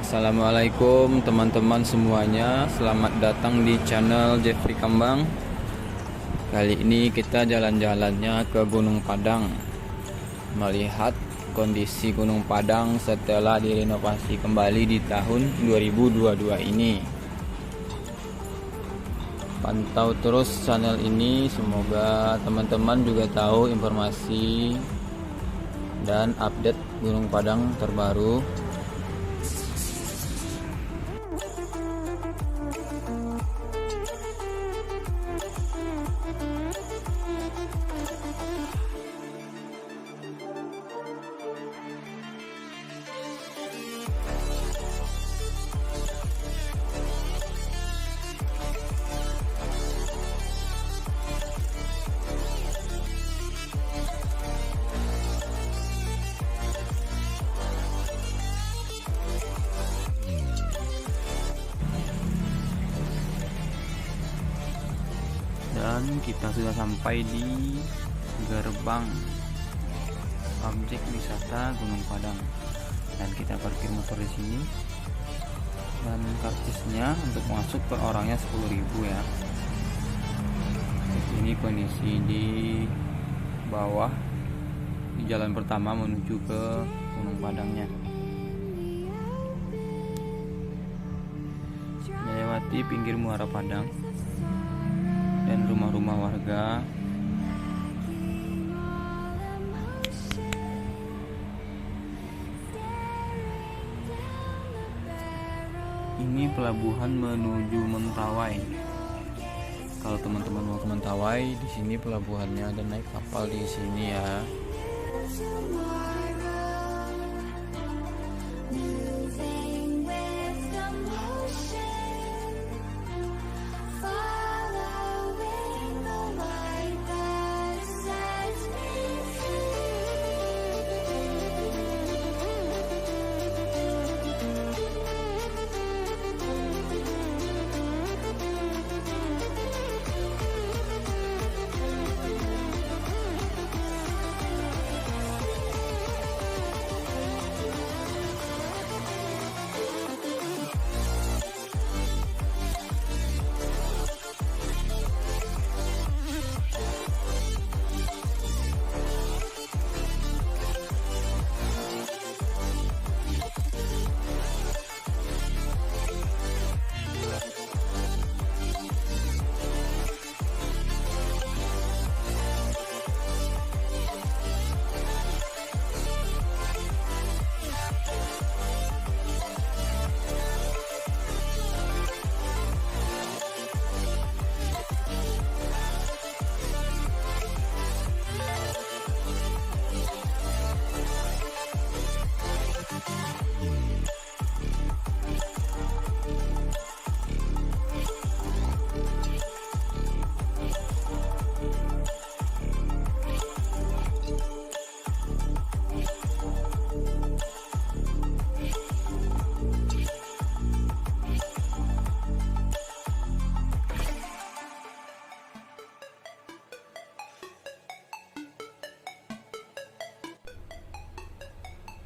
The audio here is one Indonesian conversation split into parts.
Assalamualaikum teman-teman semuanya, selamat datang di channel Jeffrey Kambang. Kali ini kita jalan-jalannya ke Gunung Padang, melihat kondisi Gunung Padang setelah direnovasi kembali di tahun 2022 ini. Pantau terus channel ini, semoga teman-teman juga tahu informasi dan update Gunung Padang terbaru. Dan kita sudah sampai di gerbang objek wisata Gunung Padang, dan kita parkir motor di sini. Dan karcisnya untuk masuk per orangnya 10.000 ya. Ini kondisi di bawah di jalan pertama menuju ke Gunung Padangnya. Melewati pinggir Muara Padang dan rumah-rumah warga. Ini pelabuhan menuju Mentawai. Kalau teman-teman mau ke Mentawai, di sini pelabuhannya, dan naik kapal di sini ya.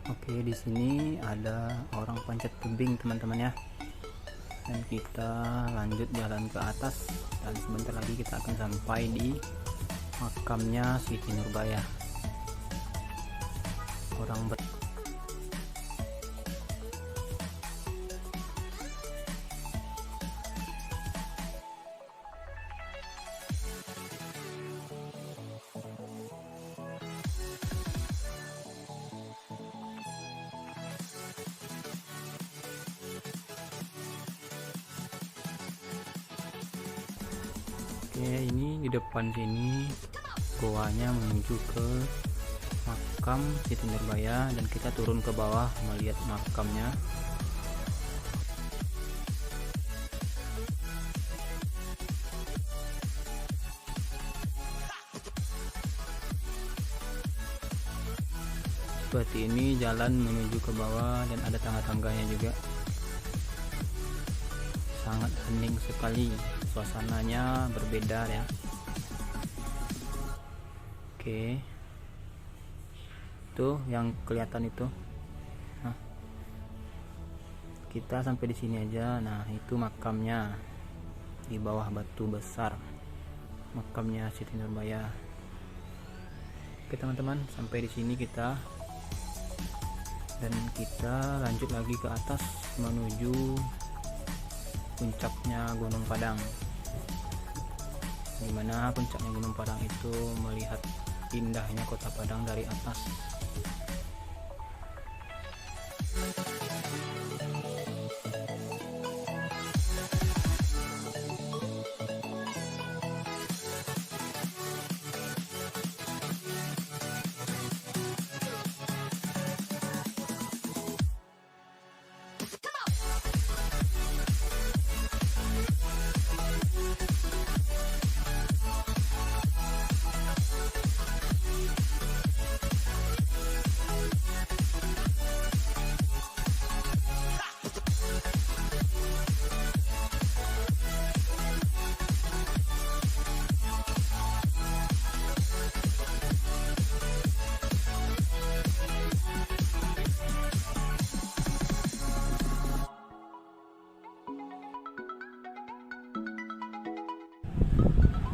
Oke, di sini ada orang panjat tebing teman-teman ya. Dan kita lanjut jalan ke atas, dan sebentar lagi kita akan sampai di makamnya Siti Nurbaya. Orang Oke, ini di depan sini goanya menuju ke makam Siti Nurbaya, dan kita turun ke bawah melihat makamnya. Seperti ini jalan menuju ke bawah, dan ada tangga-tangganya juga. Sangat hening sekali, suasananya berbeda ya. Oke, tuh yang kelihatan itu. Nah, Kita sampai di sini aja. Nah, itu makamnya di bawah batu besar, makamnya Siti Nurbaya. Oke teman-teman, sampai di sini kita, dan kita lanjut lagi ke atas menuju puncaknya Gunung Padang. Dimana puncaknya Gunung Padang itu melihat indahnya kota Padang dari atas.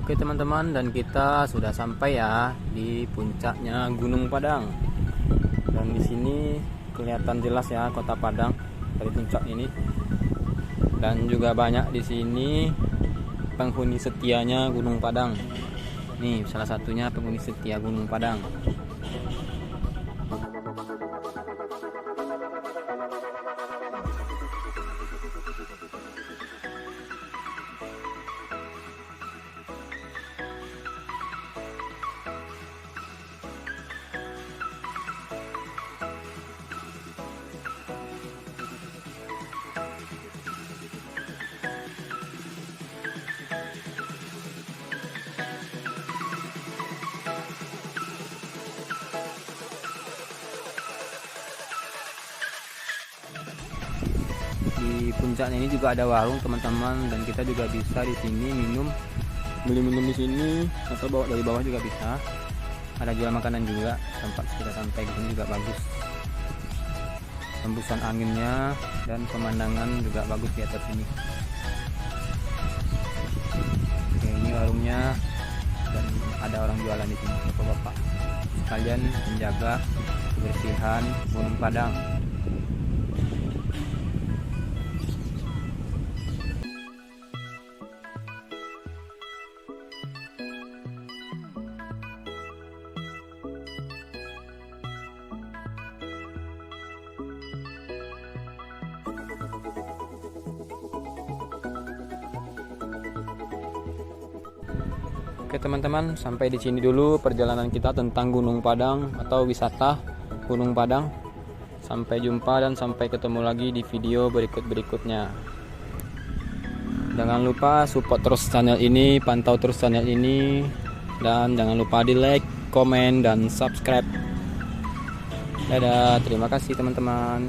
Oke teman-teman, dan kita sudah sampai ya di puncaknya Gunung Padang. Dan di sini kelihatan jelas ya kota Padang dari puncak ini. Dan juga banyak di sini penghuni setianya Gunung Padang. Nih salah satunya penghuni setia Gunung Padang. Di puncaknya ini juga ada warung teman-teman, dan kita juga bisa di sini beli minum di sini, atau bawa dari bawah juga bisa. Ada jual makanan juga. Tempat kita sampai di sini juga bagus, hembusan anginnya dan pemandangan juga bagus di atas sini. Oke, ini warungnya, dan ada orang jualan di sini, bapak-bapak sekalian menjaga kebersihan Gunung Padang. Oke teman-teman, sampai di sini dulu perjalanan kita tentang Gunung Padang atau wisata Gunung Padang. Sampai jumpa dan sampai ketemu lagi di video berikutnya. Jangan lupa support terus channel ini, pantau terus channel ini, dan jangan lupa di like, komen, dan subscribe. Dadah, terima kasih teman-teman.